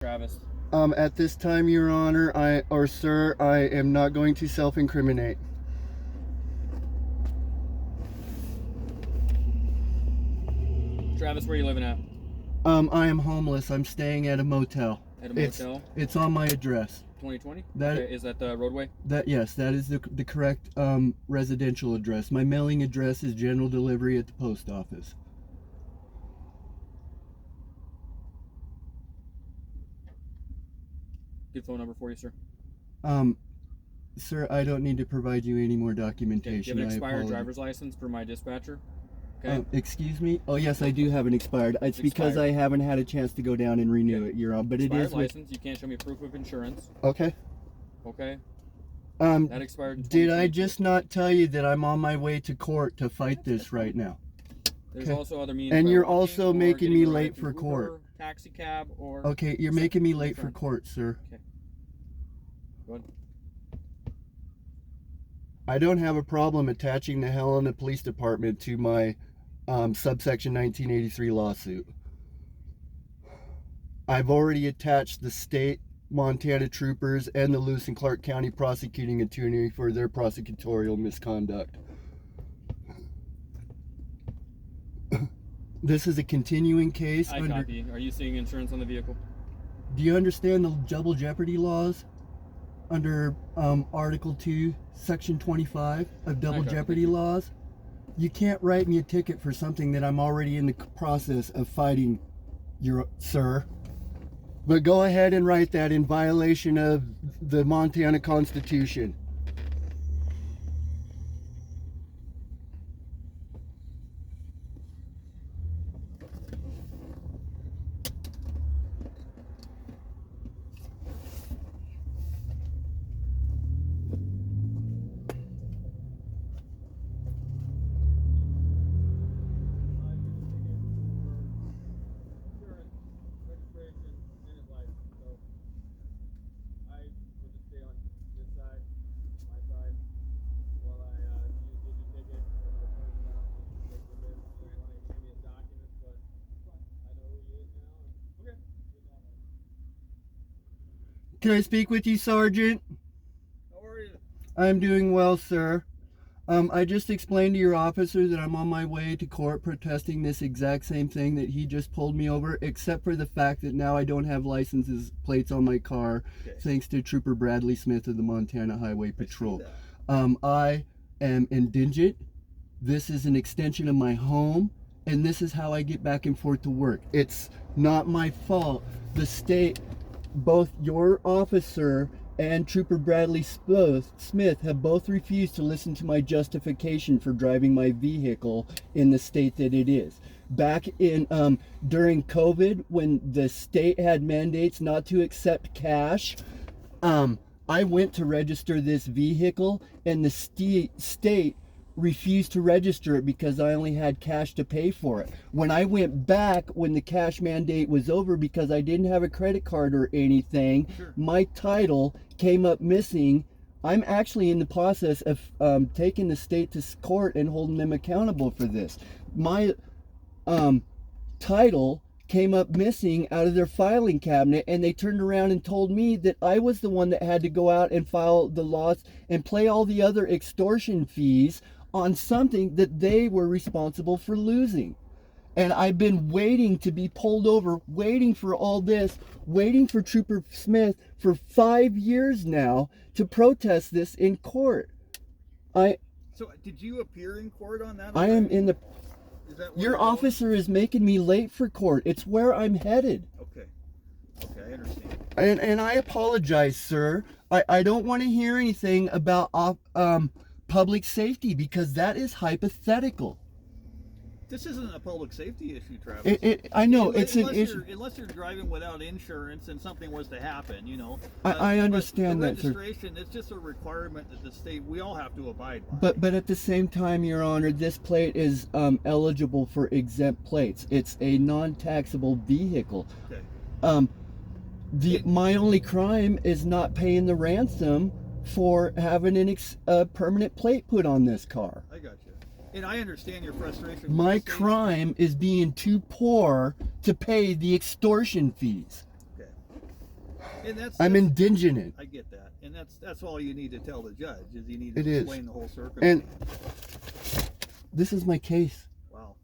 Travis. At this time, Your Honor, sir, I am not going to self-incriminate. Travis, where are you living at? I am homeless. I'm staying at a motel. At a motel? It's on my address. 2020? Okay, is that the roadway? Yes, that is the correct residential address. My mailing address is general delivery at the post office. Good phone number for you, sir. Sir, I don't need to provide you any more documentation. Do you have an expired driver's license for my dispatcher? Okay. Excuse me? Oh, yes, I do have an expired. It's because I haven't had a chance to go down and renew it, Your Honor. But expired it is license. You can't show me proof of insurance. Okay. Okay. That expired in 2022. Did I just not tell you that I'm on my way to court to fight this right now? There's also other means. And you're also making me late for court. Taxi cab or. Okay, you're making me late for court, sir. Okay. Go ahead. I don't have a problem attaching the Helena Police Department to my subsection 1983 lawsuit. I've already attached the state Montana troopers and the Lewis and Clark County prosecuting attorney for their prosecutorial misconduct. This is a continuing case. I copy. Are you seeing insurance on the vehicle? Do you understand the double jeopardy laws under Article 2, Section 25 of double jeopardy laws? You can't write me a ticket for something that I'm already in the process of fighting, sir. But go ahead and write that in violation of the Montana Constitution. Can I speak with you, Sergeant? How are you? I'm doing well, sir. I just explained to your officer that I'm on my way to court protesting this exact same thing that he just pulled me over, except for the fact that now I don't have license plates on my car, thanks to Trooper Bradley Smith of the Montana Highway Patrol. I am indigent. This is an extension of my home, and this is how I get back and forth to work. It's not my fault. The state, both your officer and Trooper Bradley Smith have both refused to listen to my justification for driving my vehicle in the state that it is. Back in during COVID, when the state had mandates not to accept cash, I went to register this vehicle, and the state refused to register it because I only had cash to pay for it. When I went back, when the cash mandate was over, because I didn't have a credit card or anything, my title came up missing. I'm actually in the process of taking the state to court and holding them accountable for this. My title came up missing out of their filing cabinet, and they turned around and told me that I was the one that had to go out and file the loss and pay all the other extortion fees on something that they were responsible for losing. And I've been waiting to be pulled over, waiting for all this, waiting for Trooper Smith for 5 years now to protest this in court. So did you appear in court on that? I am in the... Your officer is making me late for court. It's where I'm headed. Okay, I understand. And I apologize, sir. I don't want to hear anything about public safety, because that is hypothetical. This isn't a public safety issue, Travis. I know it's an issue. Unless you're driving without insurance and something was to happen, you know. I understand that, sir. Registration, it's just a requirement that the state, we all have to abide by. But at the same time, Your Honor, this plate is eligible for exempt plates. It's a non-taxable vehicle. Okay. My only crime is not paying the ransom for having a permanent plate put on this car. I got you. And I understand your frustration. My crime is being too poor to pay the extortion fees. Okay. And that's I'm indigent. I get that, and that's all you need to tell the judge is you need to It is. explain the whole circumstance. And this is my case, Wow.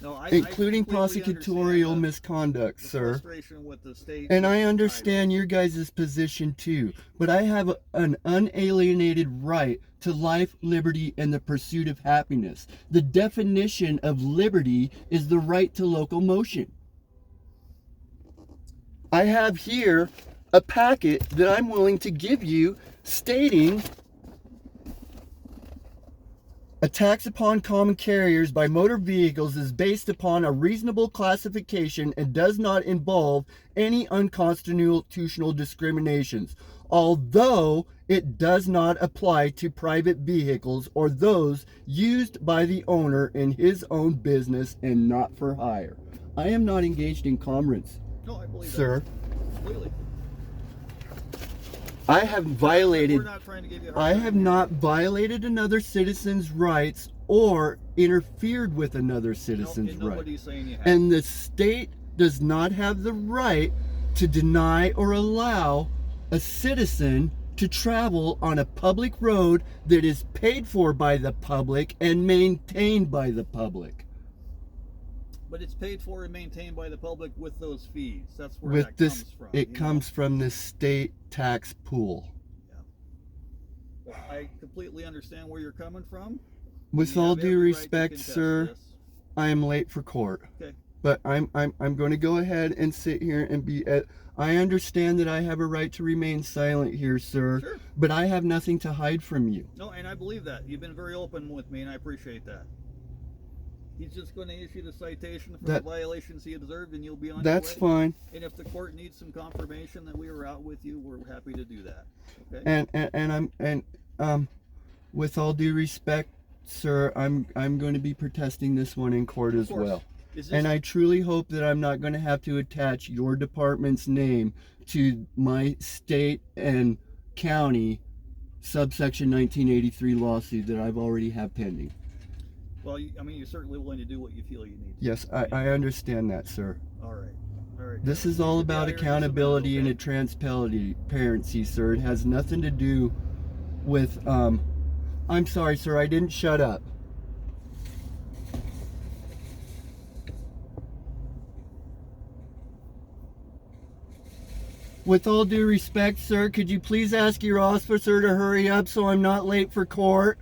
No, including I completely prosecutorial understand misconduct, the sir. frustration with the state. And I with the understand your guys' position too, but I have an unalienated right to life, liberty, and the pursuit of happiness. The definition of liberty is the right to locomotion. I have here a packet that I'm willing to give you stating a tax upon common carriers by motor vehicles is based upon a reasonable classification and does not involve any unconstitutional discriminations, although it does not apply to private vehicles or those used by the owner in his own business and not for hire. I am not engaged in commerce, No, I believe sir. that. Completely. I have violated. We're not trying to give you a hard I time have here. not violated another citizen's rights or interfered with another citizen's and rights. nobody's saying you have. And the state does not have the right to deny or allow a citizen to travel on a public road that is paid for by the public and maintained by the public. But it's paid for and maintained by the public with those fees. That's where With that this, comes from. it you comes from the state tax pool. know? Well, I completely understand where you're coming from. With You all have due every right to respect, contest sir, this. I am late for court. Okay. But I'm going to go ahead and sit here and be at. I understand that I have a right to remain silent here, sir. Sure. But I have nothing to hide from you. No, and I believe that. You've been very open with me, and I appreciate that. He's just going to issue the citation for the violations he observed, and you'll be on That's your way. fine. And if the court needs some confirmation that we were out with you, we're happy to do that. Okay. And with all due respect, sir, I'm going to be protesting this one in court as well. And I truly hope that I'm not going to have to attach your department's name to my state and county subsection 1983 lawsuit that I've already have pending. Well, I mean, you're certainly willing to do what you feel you need to. Yes, I understand that, sir. All right. All right. This is all about accountability and a transparency, sir. It has nothing to do with, I'm sorry, sir, I didn't shut up. With all due respect, sir, could you please ask your officer to hurry up so I'm not late for court?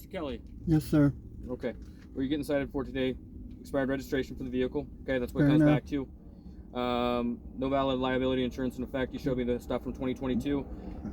Mr. Kelly. Yes, sir. Okay. Were you getting cited for today? Expired registration for the vehicle. Okay, that's what it Fair comes enough. back to. No valid liability insurance in effect. You showed me the stuff from 2022.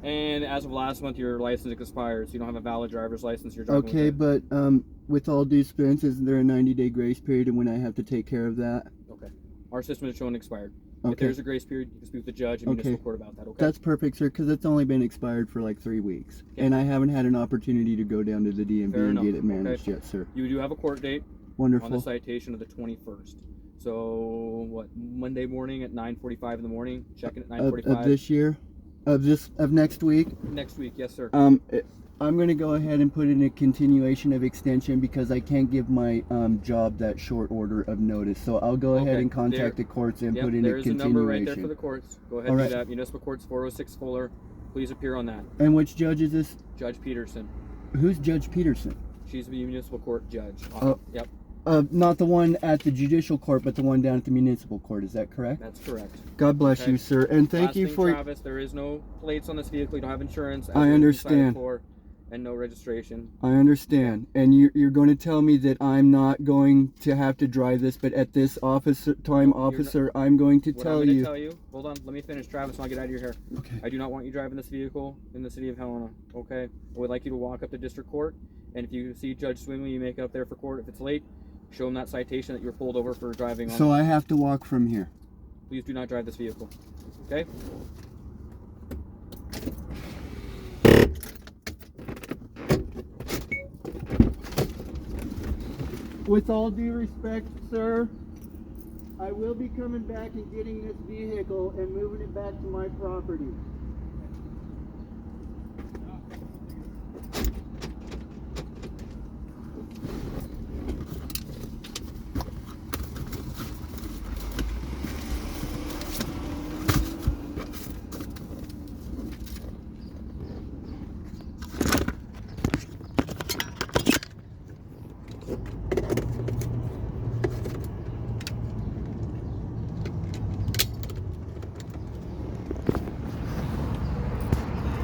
And as of last month, your license expires. You don't have a valid driver's license. You're driving Okay, with but with all due expense, isn't there a 90-day grace period and when I have to take care of that? Okay. Our system is showing expired. If Okay. there's a grace period, you can speak with the judge and Okay. municipal court about that, okay? That's perfect, sir, because it's only been expired for like 3 weeks. Okay. And I haven't had an opportunity to go down to the DMV Fair and enough. get it managed Okay. yet, sir. You do have a court date on the Wonderful. citation of the 21st. So, what, Monday morning at 9:45 in the morning? Check it at 9:45. Of this year? Of next week? Next week, yes, sir. I'm going to go ahead and put in a continuation of extension because I can't give my job that short order of notice. So I'll go ahead Okay. and contact the courts and Yep, put in a there's a number right there for continuation. the courts. Go ahead All and right. do that. Municipal Courts 406 Fuller. Please appear on that. And which judge is this? Judge Peterson. Who's Judge Peterson? She's the municipal court judge. Oh. Yep, Not the one at the judicial court, but the one down at the municipal court. Is that correct? that's correct. God bless Okay. you, sir. And thank Last you thing, for... Travis, there is no plates on this vehicle. You don't have insurance. as I you understand. decided for, and no registration. I understand. And you're going to tell me that I'm not going to have to drive this, but at this officer, I'm going to What tell I'm going you... to tell you, hold on, let me finish, Travis, and I'll get out of your hair. Okay. I do not want you driving this vehicle in the city of Helena, okay? I would like you to walk up to district court, and if you see Judge Swingley, you make it up there for court. If it's late, show him that citation that you were pulled over for driving on. So I have to walk from here. Please do not drive this vehicle, okay? With all due respect, sir, I will be coming back and getting this vehicle and moving it back to my property.